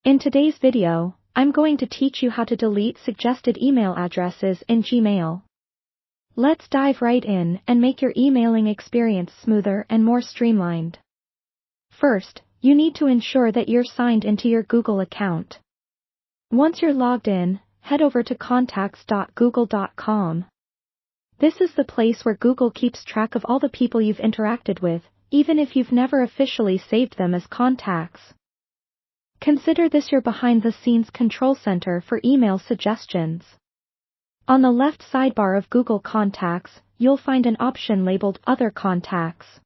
In today's video, I'm going to teach you how to delete suggested email addresses in Gmail. Let's dive right in and make your emailing experience smoother and more streamlined. First, you need to ensure that you're signed into your Google account. Once you're logged in, head over to contacts.google.com. This is the place where Google keeps track of all the people you've interacted with, even if you've never officially saved them as contacts. Consider this your behind-the-scenes control center for email suggestions. On the left sidebar of Google Contacts, you'll find an option labeled Other Contacts.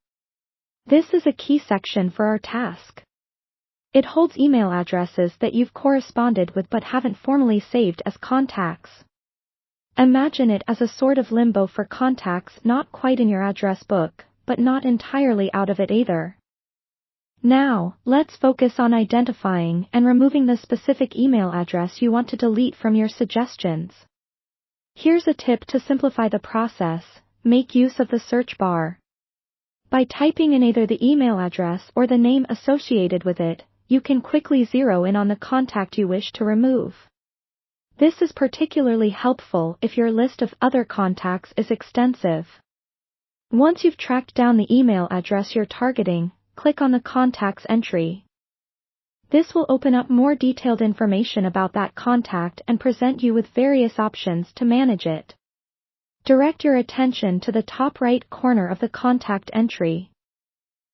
This is a key section for our task. It holds email addresses that you've corresponded with but haven't formally saved as contacts. Imagine it as a sort of limbo for contacts not quite in your address book, but not entirely out of it either. Now, let's focus on identifying and removing the specific email address you want to delete from your suggestions. Here's a tip to simplify the process: make use of the search bar. By typing in either the email address or the name associated with it, you can quickly zero in on the contact you wish to remove. This is particularly helpful if your list of other contacts is extensive. Once you've tracked down the email address you're targeting, click on the Contacts entry. This will open up more detailed information about that contact and present you with various options to manage it. Direct your attention to the top right corner of the contact entry.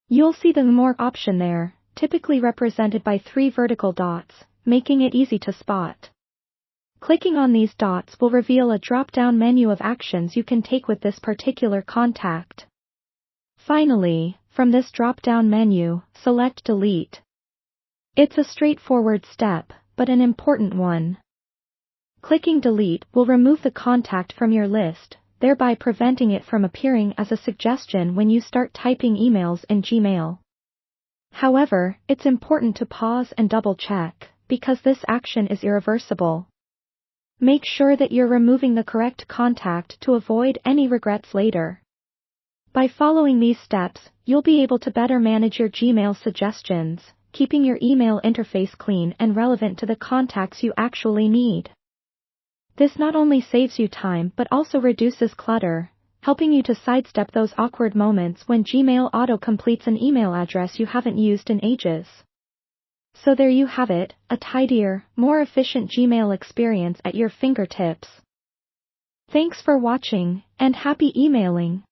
You'll see the More option there, typically represented by 3 vertical dots, making it easy to spot. Clicking on these dots will reveal a drop-down menu of actions you can take with this particular contact. Finally, from this drop-down menu, select Delete. It's a straightforward step, but an important one. Clicking Delete will remove the contact from your list, thereby preventing it from appearing as a suggestion when you start typing emails in Gmail. However, it's important to pause and double-check, because this action is irreversible. Make sure that you're removing the correct contact to avoid any regrets later. By following these steps, you'll be able to better manage your Gmail suggestions, keeping your email interface clean and relevant to the contacts you actually need. This not only saves you time but also reduces clutter, helping you to sidestep those awkward moments when Gmail auto-completes an email address you haven't used in ages. So there you have it, a tidier, more efficient Gmail experience at your fingertips. Thanks for watching, and happy emailing!